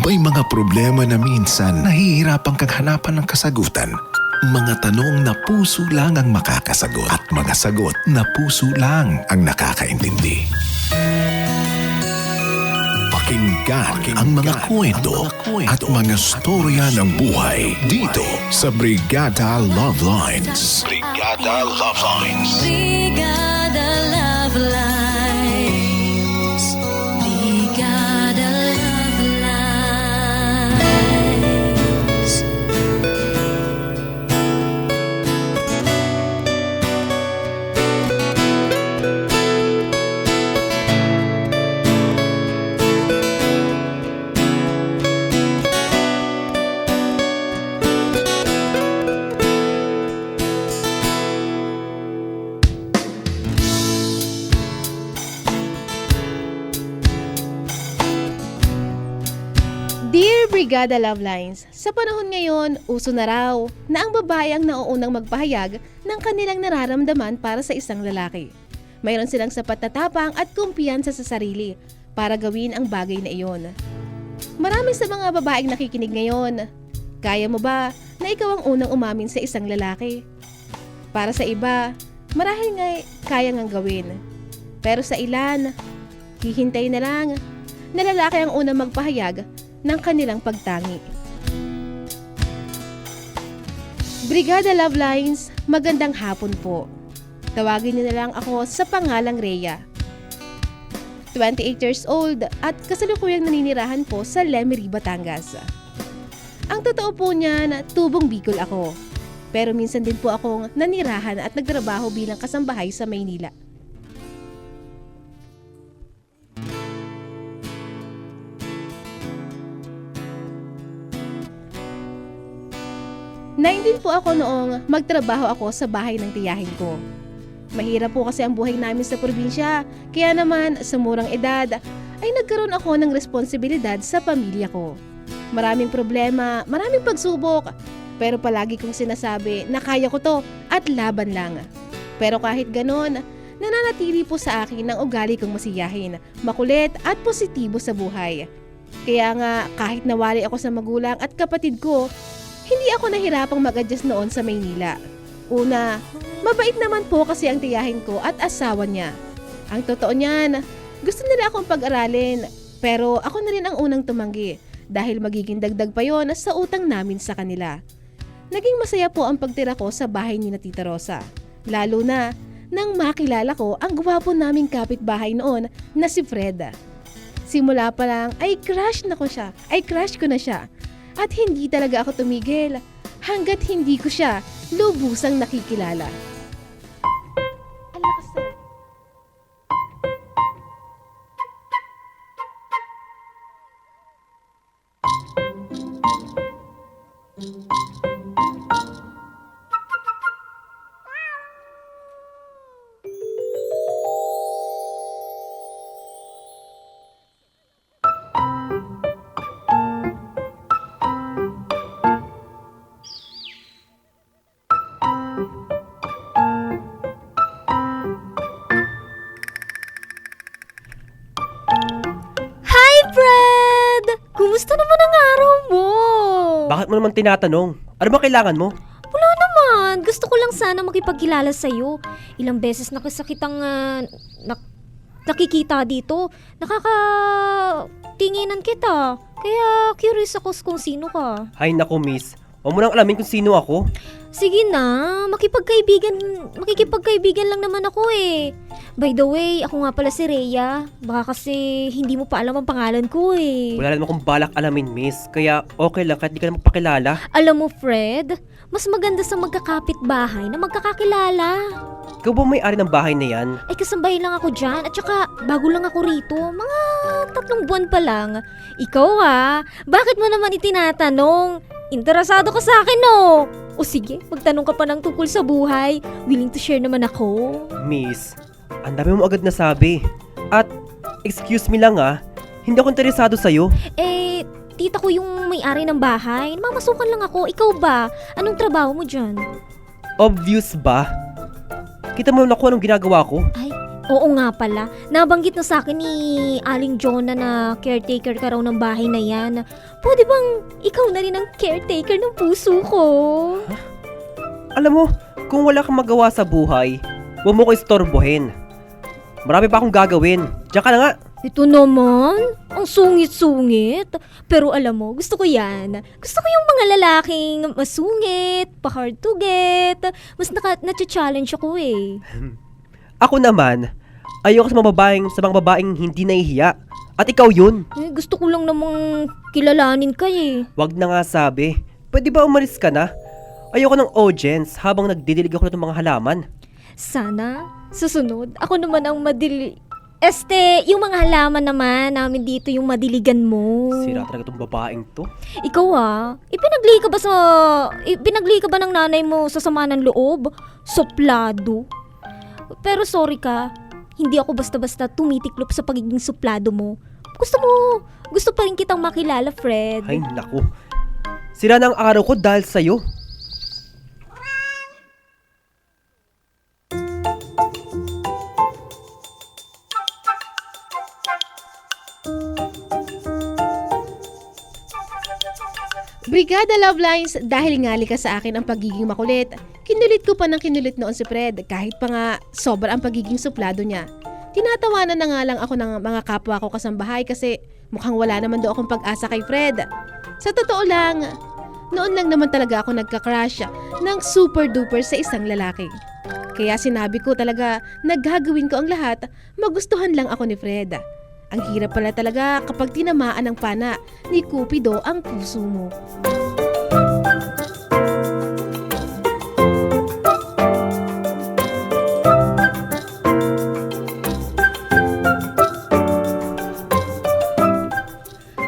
May mga problema na minsan nahihirapan kang hanapan ng kasagutan. Mga tanong na puso lang ang makakasagot at mga sagot na puso lang ang nakakaintindi. Pakinggan ang mga kwento at mga storya ng buhay dito sa Brigada Love Lines. Brigada Love Lines. Brigada Love Lines. Brigada Love Lines. Dear Brigada Love Lines, sa panahon ngayon, uso na raw na ang babae ang nauunang magpahayag ng kanilang nararamdaman para sa isang lalaki. Mayroon silang sapat na tapang at kumpiyansa sa sarili para gawin ang bagay na iyon. Marami sa mga babaeng nakikinig ngayon. Kaya mo ba na ikaw ang unang umamin sa isang lalaki? Para sa iba, marahil nga kaya ngang gawin. Pero sa ilan, hihintay na lang na lalaki ang unang magpahayag ng kanilang pagtangi. Brigada Love Lines, magandang hapon po. Tawagin niyo na lang ako sa pangalang Rhea. 28 years old at kasalukuyang naninirahan po sa Lemery, Batangas. Ang totoo po niyan, tubong Bicol ako. Pero minsan din po akong nanirahan at nagtrabaho bilang kasambahay sa Maynila. Naindin po ako noong magtrabaho ako sa bahay ng tiyahin ko. Mahirap po kasi ang buhay namin sa probinsya, kaya naman sa murang edad ay nagkaroon ako ng responsibilidad sa pamilya ko. Maraming problema, maraming pagsubok, pero palagi kong sinasabi na kaya ko to at laban lang. Pero kahit ganon, nananatili po sa akin ang ugali kong masiyahin, makulit at positibo sa buhay. Kaya nga kahit nawali ako sa magulang at kapatid ko, hindi ako nahirapang mag-adjust noon sa Maynila. Una, mabait naman po kasi ang tiyahin ko at asawa niya. Ang totoo niyan, gusto nila akong pag-aralin, pero ako na rin ang unang tumanggi dahil magiging dagdag pa yon sa utang namin sa kanila. Naging masaya po ang pagtira ko sa bahay ni na Tita Rosa. Lalo na nang makilala ko ang gwapo naming kapitbahay noon na si Fred. Simula pa lang ay crush ko na siya. At hindi talaga ako tumigil hanggat hindi ko siya lubusang nakikilala. Ang lakas na. Fred! Kumusta naman ang araw mo? Bakit mo naman tinatanong? Ano ba kailangan mo? Wala naman. Gusto ko lang sana makipagkilala sa'yo. Ilang beses na kasi kitang nakikita dito. Nakakatinginan kita. Kaya curious ako kung sino ka. Hay nako miss, huwag mo nang alamin kung sino ako. Sige na, makikipagkaibigan lang naman ako eh. By the way, ako nga pala si Rhea. Baka kasi hindi mo pa alam ang pangalan ko eh. Wala naman akong balak alamin miss, kaya okay lang kahit di ka na magpakilala. Alam mo Fred, mas maganda sa magkakapit-bahay na magkakakilala. Ikaw ba may-ari ng bahay na yan? Ay kasambay lang ako dyan at saka bago lang ako rito. Mga 3 buwan pa lang. Ikaw bakit mo naman itinatanong? Interesado ka sa akin no? O sige, magtanong ka pa ng tungkol sa buhay. Willing to share naman ako. Miss, ang dami mo agad nasabi. At excuse me lang hindi ako interesado sa'yo. Eh, tita ko yung may-ari ng bahay. Mamasukan lang ako. Ikaw ba? Anong trabaho mo dyan? Obvious ba? Kita mo na kung anong ginagawa ko? Ay, Oo nga pala, nabanggit na sa akin ni Aling Jonah na caretaker ka raw ng bahay na yan. Pwede bang ikaw na rin ang caretaker ng puso ko? Alam mo, kung wala kang magawa sa buhay, huwag mo ko istorbohin. Marami pa akong gagawin. Diyan ka na nga. Ito naman, ang sungit-sungit. Pero alam mo, gusto ko yan. Gusto ko yung mga lalaking masungit, pa-hard to get. Mas na-challenge ako eh. Ako naman, ayoko sa mga babaeng hindi nahihiya. At ikaw yun. Gusto ko lang namang kilalanin ka eh. Wag na nga sabi. Pwede ba umalis ka na? Ayoko ng audience habang nagdidilig ako ng mga halaman. Sana, susunod, ako naman ang yung mga halaman naman namin dito yung madiligan mo. Sira talaga tong babaeng to. Ikaw ipinagli ka ba ng nanay mo sa sama ng loob? Suplado. Pero sorry ka, hindi ako basta-basta tumitiklop sa pagiging suplado mo. Gusto pa rin kitang makilala, Fred. Ay naku. Sira na ang araw ko dahil sa'yo. Brigada Love Lines, dahil ngali ka sa akin ang pagiging makulit. Kinulit ko pa ng kinulit noon si Fred kahit pa nga sobra ang pagiging suplado niya. Tinatawanan na nga lang ako ng mga kapwa ko kasambahay kasi mukhang wala naman daw akong pag-asa kay Fred. Sa totoo lang, noon lang naman talaga ako nagka-crush ng super duper sa isang lalaki. Kaya sinabi ko talaga na gagawin ko ang lahat, magustuhan lang ako ni Fred. Ang hirap pala talaga kapag tinamaan ng pana ni Cupido ang puso mo.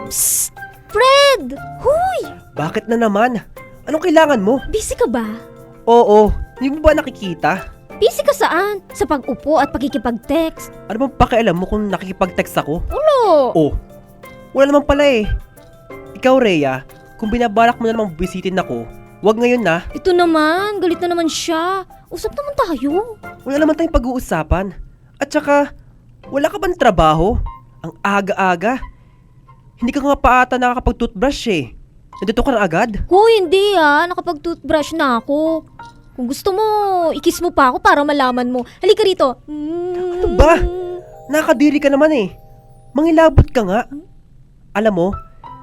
Psst! Fred! Huy! Bakit na naman? Anong kailangan mo? Busy ka ba? Oo, hindi mo ba nakikita? Busy ka saan? Sa pag-upo at pagkikipag-text? Ano bang pakialam mo kung nakikipag-text ako? Ulo! Oh, wala naman pala eh. Ikaw, Rhea, kung binabalak mo na namang bisitin ako, wag ngayon na. Ito naman, galit na naman siya. Usap naman tayo. Wala naman tayong pag-uusapan. At saka, wala ka bang trabaho? Ang aga-aga. Hindi ka nga pa ata nakakapag-toothbrush eh. Nandito ka na agad? Hoy, hindi nakapag-toothbrush na ako. Kung gusto mo, ikis mo pa ako para malaman mo. Halika rito. Ano ba? Nakadiri ka naman eh. Mangilabot ka nga. Alam mo,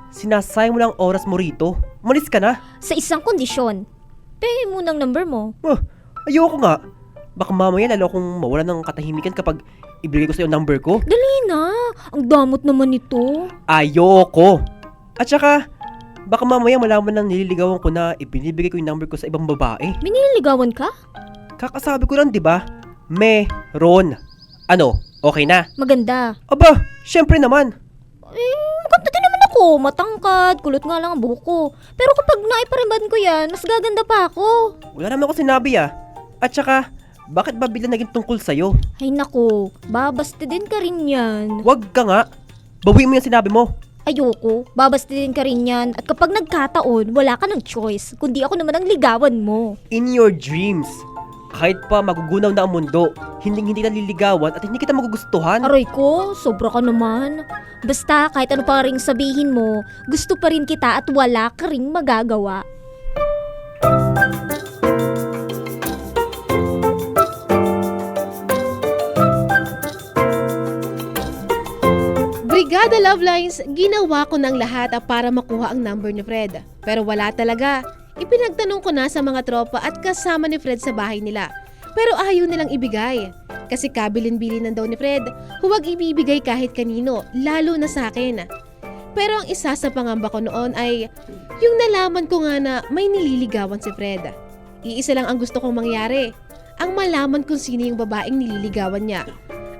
sinasayang mo lang ang oras mo rito. Umalis ka na. Sa isang kondisyon. Pay mo ng number mo. Ayoko nga. Baka mamaya lalo akong mawala ng katahimikan kapag ibigay ko sa'yo ang number ko. Dali na. Ang damot naman nito. Ayoko. At saka, baka mamaya malaman ng nililigawan ko na ibinibigay ko yung number ko sa ibang babae. Miniligawan ka? Kakasabi ko lang, di ba? Meron. Ano? Okay na? Maganda. Aba, syempre naman. Maganda din naman ako. Matangkad. Kulot nga lang ang buhok ko. Pero kapag naipariban ko yan, mas gaganda pa ako. Wala naman ako sinabi ah. At saka, bakit ba bigla naging tungkol sa'yo? Ay nako, babaste din ka rin yan. Wag ka nga. Bawiin mo yung sinabi mo. Ayoko, babaste din ka rin yan. At kapag nagkataon, wala ka ng choice. Kundi ako naman ang ligawan mo. In your dreams. Kahit pa magugunaw na ang mundo, hindi ka liligawan at hindi kita magugustuhan. Aray ko, sobra ka naman. Basta kahit ano pa ring sabihin mo, gusto pa rin kita at wala ka ring magagawa. Brigada Love Lines, ginawa ko ng lahat para makuha ang number ni Fred. Pero wala talaga. Ipinagtanong ko na sa mga tropa at kasama ni Fred sa bahay nila. Pero ayaw nilang ibigay. Kasi kabilin-bilinan daw ni Fred, huwag ibibigay kahit kanino, lalo na sa akin. Pero ang isa sa pangamba ko noon ay yung nalaman ko nga na may nililigawan si Fred. Iisa lang ang gusto kong mangyari, ang malaman kung sino yung babaeng nililigawan niya.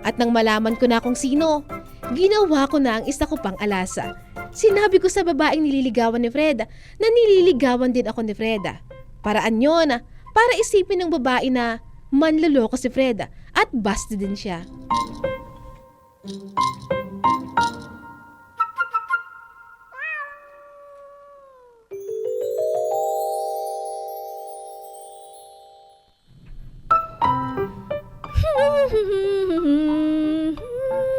At nang malaman ko na kung sino, ginawa ko na ang isa ko pang alasa. Sinabi ko sa babaeng nililigawan ni Fred na nililigawan din ako ni Fred. Paraan yun, para isipin ng babae na manloloko si Fred at basta din siya.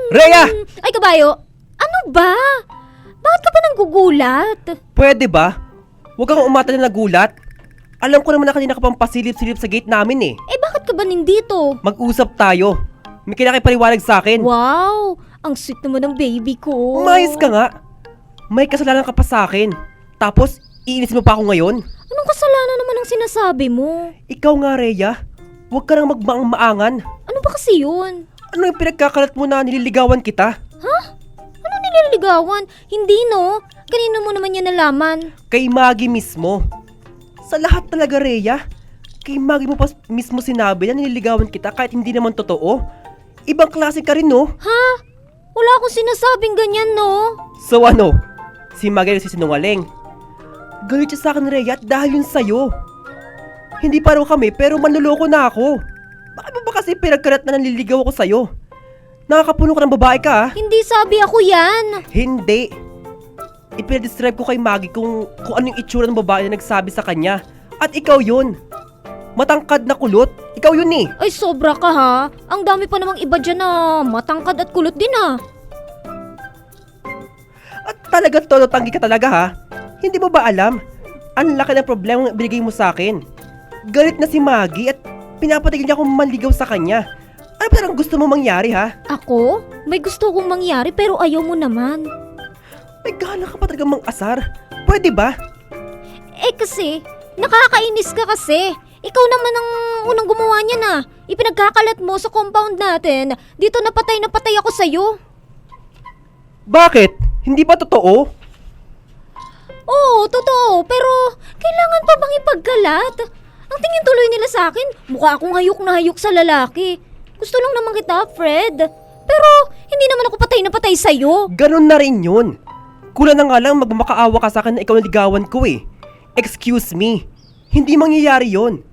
Rhea! Ay, kabayo! Ano ba? Bakit ka ba nanggugulat? Pwede ba? Huwag kang umata na nagulat. Alam ko naman na kanina ka pang pasilip-silip sa gate namin eh. Eh, bakit ka ba nandito? Mag-usap tayo. May kinakipaliwanag sa akin. Wow! Ang sweet naman ng baby ko. Umayos ka nga. May kasalanan ka pa sa akin. Tapos, iinis mo pa ako ngayon? Anong kasalanan naman ang sinasabi mo? Ikaw nga, Rhea. Huwag ka nang magmaang-maangan. Ano ba kasi yun? Ano yung pinagkakalat mo na nililigawan kita? Ano nililigawan? Hindi no. Kanino mo naman yan nalaman? Kay Maggie mismo. Sa lahat talaga, Rhea. Kay Maggie mo pa mismo sinabi na nililigawan kita kahit hindi naman totoo. Ibang klase ka rin, no? Ha? Wala akong sinasabing ganyan, no? So ano? Si Maggie nagsisinungaling. Galit siya sa akin, Rhea, at dahil yun sa'yo. Hindi pa raw kami, pero manluloko na ako. Bakit mo ba kasi pinagkalat na naliligaw ako sa'yo? Nakakapuno ka ng babae ka, ha? Hindi sabi ako yan. Hindi. Ipinadescribe ko kay Maggie kung ano yung itsura ng babae na nagsabi sa kanya. At ikaw yun. Matangkad na kulot. Ikaw yun eh. Ay, sobra ka ha. Ang dami pa namang iba dyan na matangkad at kulot din ah. At talaga todo tanggi ka talaga, ha? Hindi mo ba alam? Ang laki ng problema na binigay mo sa akin. Galit na si Maggie at pinapatigil niya akong manligaw sa kanya. Ano parang gusto mo mangyari, ha? Ako? May gusto kong mangyari pero ayaw mo naman. May gana ka pa talaga mang-asar. Pwede ba? Eh kasi, nakakainis ka kasi. Ikaw naman ang unang gumawa niya na. Ipinagkakalat mo sa compound natin. Dito na patay ako sa'yo. Bakit? Hindi ba totoo? Oo, totoo. Pero kailangan pa bang ipagkalat? Ang tingin tuloy nila sa akin, mukha akong hayok na hayok sa lalaki. Gusto lang naman kita, Fred. Pero hindi naman ako patay na patay sa'yo. Ganon na rin yun. Kulang na nga lang magmakaawa ka sa akin na ikaw naligawan ko eh. Excuse me. Hindi mangyayari yon.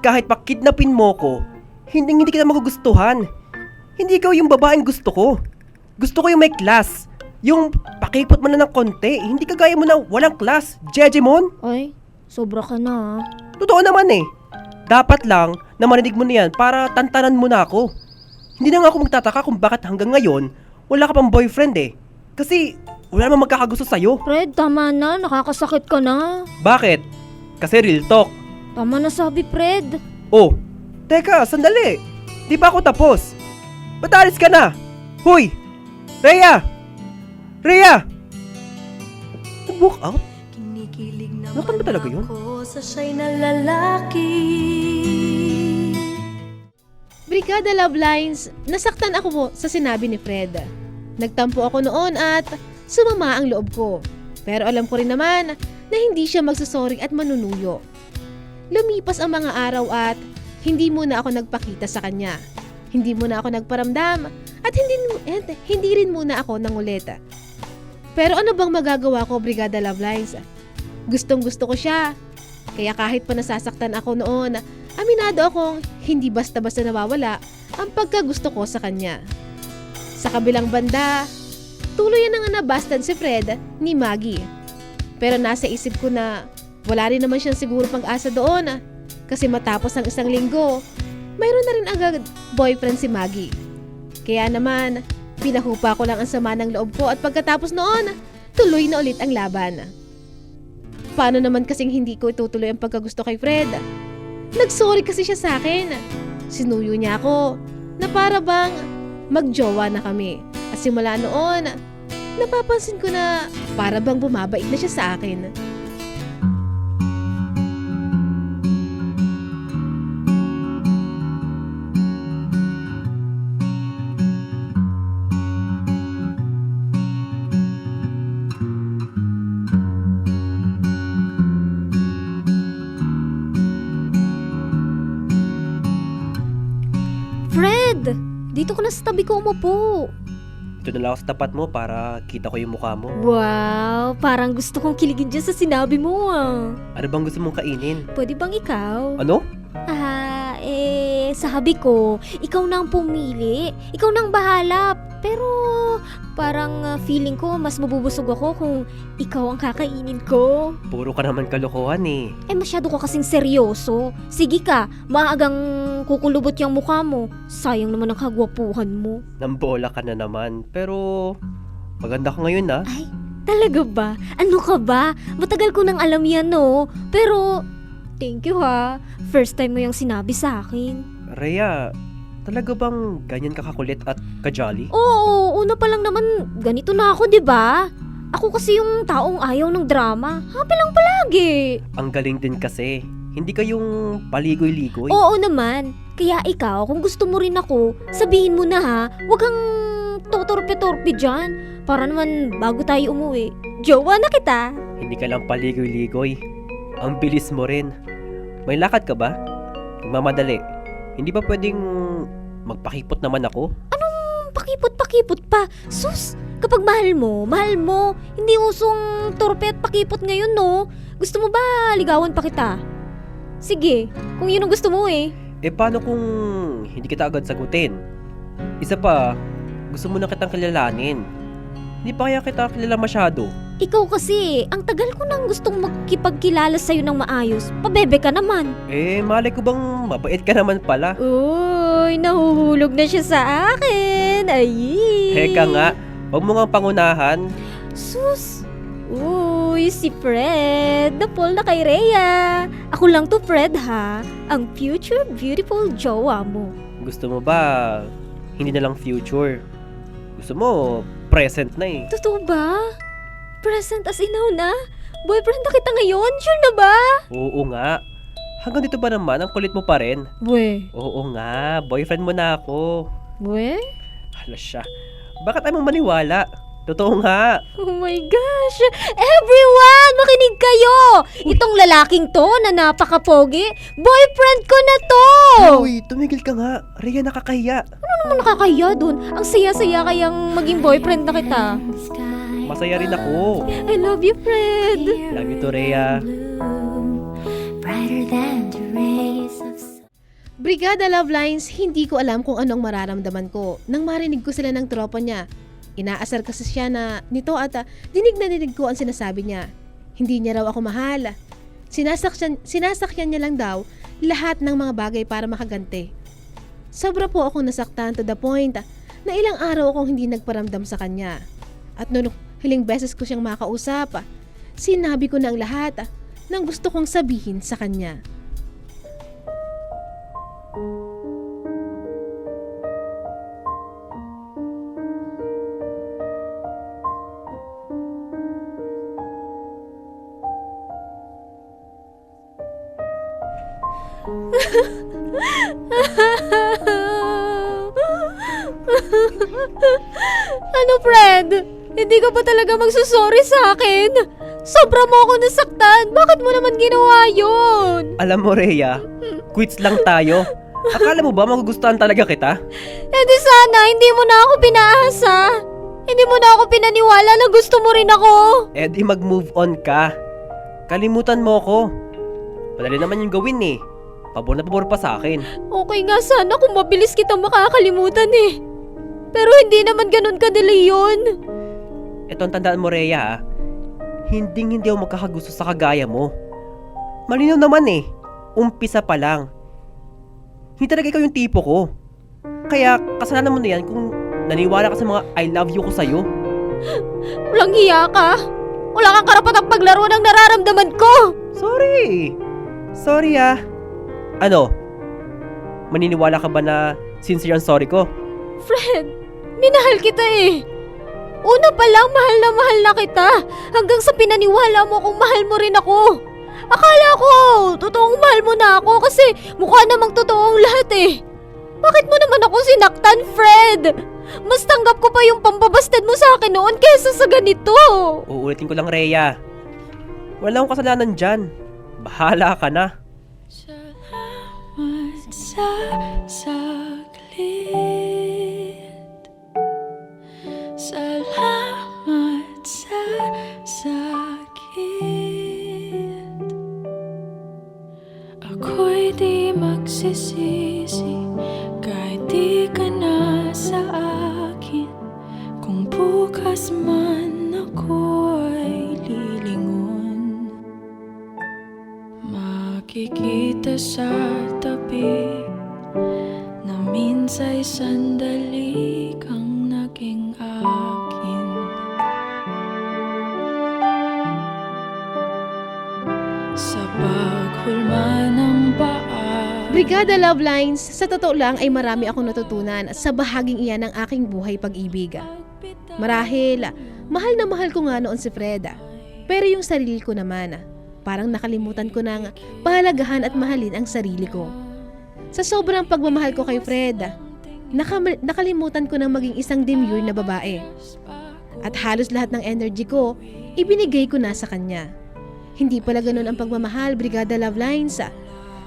Kahit pa kidnapin mo ko, hindi kita magugustuhan. Hindi ikaw yung babaeng gusto ko. Gusto ko yung may class. Yung pakipot mo na ng konti. Hindi kagaya mo na walang class. Jejemon? Ay, sobra ka na. Totoo naman eh. Dapat lang na marinig mo na yan para tantanan mo na ako. Hindi na nga ako magtataka kung bakit hanggang ngayon wala ka pang boyfriend eh. Kasi wala namang magkakagusto sa'yo. Fred, tama na. Nakakasakit ka na. Bakit? Kasi real talk. Tama na sabi, Fred. Oh, teka, sandali. Di pa ako tapos. Ba't alis ka na? Hoy! Rhea! Rhea! Nag-walk out? Kinikilig Nakan ba talaga yun? ako sa siya'y na lalaki. Brigada Love Lines, nasaktan ako po sa sinabi ni Fred. Nagtampo ako noon at sumama ang loob ko. Pero alam ko rin naman na hindi siya magsusorry at manunuyo. Lumipas ang mga araw at hindi muna ako nagpakita sa kanya. Hindi muna ako nagparamdam at hindi rin muna ako nangulit. Pero ano bang magagawa ko, Brigada Love Lines? Gustong gusto ko siya. Kaya kahit pa nasasaktan ako noon, aminado akong hindi basta-basta nawawala ang pagkagusto ko sa kanya. Sa kabilang banda, tuloy na nga nabastan si Fred ni Maggie. Pero nasa isip ko na wala rin naman siyang siguro pag-asa doon kasi matapos ang isang linggo, mayroon na rin agad boyfriend si Maggie. Kaya naman, pinahupa ko lang ang sama ng loob ko at pagkatapos noon, tuloy na ulit ang laban. Paano naman kasing hindi ko itutuloy ang pagkagusto kay Fred? Nagsorry kasi siya sa akin. Sinuyo niya ako na para bang magjowa na kami. At simula noon, napapansin ko na para bang bumabait na siya sa akin. Fred, dito ka na sa tabi ko umupo. Ito na lang ako sa tapat mo para kita ko yung mukha mo. Wow, parang gusto kong kiligin dyan sa sinabi mo ah. Ano bang gusto mong kainin? Pwede bang ikaw? Ano? Sabi ko, ikaw na ang pumili. Ikaw na ang bahala. Pero parang feeling ko mas mabubusog ako kung ikaw ang kakainin ko. Puro ka naman kalokohan eh. Masyado ka kasing seryoso. Sige ka, maagang kukulubot yung mukha mo. Sayang naman ang kagwapuhan mo. Nambola ka na naman. Pero maganda ka ngayon ah. Ay, talaga ba? Ano ka ba? Matagal ko nang alam yan, no? Pero, thank you ha. First time mo yung sinabi sa akin. Rhea, talaga bang ganyan ka kakulit at kajolly? Oo, una pa lang naman, ganito na ako, 'di ba? Ako kasi yung taong ayaw ng drama. Happy lang palagi. Ang galing din kasi. Hindi ka yung paligoy-ligoy. Oo naman. Kaya ikaw, kung gusto mo rin ako, sabihin mo na ha. Huwag kang totorpe-torpe dyan. Para naman bago tayo umuwi. Jowa na kita. Hindi ka lang paligoy-ligoy. Ang bilis mo rin. May lakad ka ba? Magmamadali. Hindi ba pwedeng magpakipot naman ako? Pakipot-pakipot pa. Sus, kapag mahal mo. Hindi usong torpe at pakipot ngayon, no? Gusto mo ba ligawan pa kita? Sige, kung yun ang gusto mo eh. Paano kung hindi kita agad sagutin? Isa pa, gusto mo na kitang kilalanin. Hindi pa kaya kita kilala masyado. Ikaw kasi, ang tagal ko nang gustong magkipagkilala sa'yo ng maayos. Pabebe ka naman. Malay ko bang mabait ka naman pala. Uy, nahuhulog na siya sa akin. Ay. Heka nga, huwag mo nga pangunahan. Sus. Uy, si Fred. Napol na kay Rhea. Ako lang to, Fred, ha? Ang future beautiful jowa mo. Gusto mo ba, hindi na lang future? Gusto mo, present na eh. Totoo ba? Present as in now na? Boyfriend na kita ngayon? Sure na ba? Oo nga. Hanggang dito ba naman, ang kulit mo pa rin? We. Oo nga, boyfriend mo na ako. We? Hala siya. Bakit ayaw mong maniwala? Totoo nga. Oh my gosh! Everyone! Makinig kayo! Itong lalaking to na napaka-pogi, boyfriend ko na to! Uy, tumigil ka nga. Rhea, nakakahiya. Ano naman nakakahiya dun? Ang saya-saya kayang maging boyfriend na kita. Masaya rin ako. I love you, Fred! Love you to, Rhea. brighter than the rays of sun. Brigada Love Lines, hindi ko alam kung anong mararamdaman ko nang marinig ko sila ng tropa niya. Inaasar kasi siya na nito at dinig na dinig ko ang sinasabi niya. Hindi niya raw ako mahal. Sinasakyan niya lang daw lahat ng mga bagay para makaganti. Sobra po akong nasaktan to the point na ilang araw akong hindi nagparamdam sa kanya. At noong hiling beses ko siyang makausap, sinabi ko na ang lahat ng gusto kong sabihin sa kanya. Ano, Fred? Hindi ka ba talaga magsusorry sa akin? Sobra mo ako nasaktan. Bakit mo naman ginawa yun? Alam mo, Rhea, quits lang tayo. Akala mo ba magugustuhan talaga kita? Di sana, hindi mo na ako pinaasa. Hindi mo na ako pinaniwala na gusto mo rin ako. Di mag-move on ka. Kalimutan mo ko. Madali naman yung gawin eh. Pabor na pabor pa sa akin. Okay nga sana kung mabilis kitang makakalimutan eh. Pero hindi naman ganun kadali yun. Ito ang tandaan mo, Rhea, ha? Hindi ako magkakagusto sa kagaya mo. Malinaw naman eh. Umpisa pa lang. Hindi talaga ikaw yung tipo ko. Kaya kasalanan mo na yan kung naniwala ka sa mga I love you ko sa'yo. Walang hiya ka. Wala kang karapatang paglaro ng nararamdaman ko. Sorry ah. Ano? Maniniwala ka ba na sincere ang sorry ko? Fred, minahal kita eh. Una pa lang, mahal na kita. Hanggang sa pinaniwala mo kung mahal mo rin ako. Akala ko, totoong mahal mo na ako kasi mukha namang totoong lahat eh. Bakit mo naman ako sinaktan, Fred? Mas tanggap ko pa yung pambabastad mo sa akin noon kaysa sa ganito. Uulitin ko lang, Rhea. Wala akong kasalanan dyan. Bahala ka na. Salamat sa saglit. Salamat sa sakit. Ako'y di magsisisi kahit di ka na sa akin. oras man ako'y lilingon, makikita sa tabi na minsa'y sandali kang naging akin. Sa paghulma ng paa, Brigada Love Lines, sa totoo lang ay marami akong natutunan sa bahaging iyan ng aking buhay pag-ibig. Marahil, mahal na mahal ko nga noon si Fred. Pero yung sarili ko naman, parang nakalimutan ko nang pahalagahan at mahalin ang sarili ko. Sa sobrang pagmamahal ko kay Fred, nakalimutan ko nang maging isang demure na babae. At halos lahat ng energy ko, ibinigay ko na sa kanya. Hindi pala ganun ang pagmamahal, Brigada Love Lines.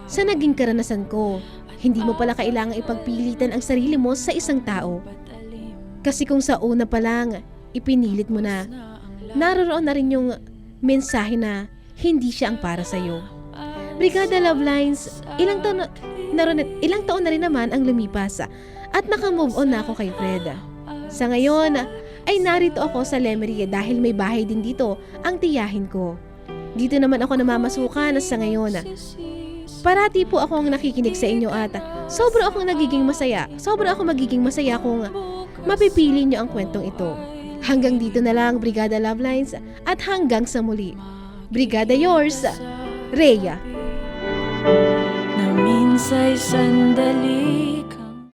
Sa naging karanasan ko, hindi mo pala kailangang ipagpilitan ang sarili mo sa isang tao. Kasi kung sa una pa lang, ipinilit mo na, naroon na rin yung mensahe na hindi siya ang para sa'yo. Brigada Love Lines, ilang taon na rin naman ang lumipas at nakamove on na ako kay Fred. Sa ngayon, ay narito ako sa Lemery dahil may bahay din dito ang tiyahin ko. Dito naman ako namamasukan sa ngayon. Parati po akong nakikinig sa inyo at sobra akong magiging masaya kung mapipili nyo ang kwentong ito. Hanggang dito na lang, Brigada Love Lines, at hanggang sa muli. Brigada yours, Rhea. na minsa'y sandali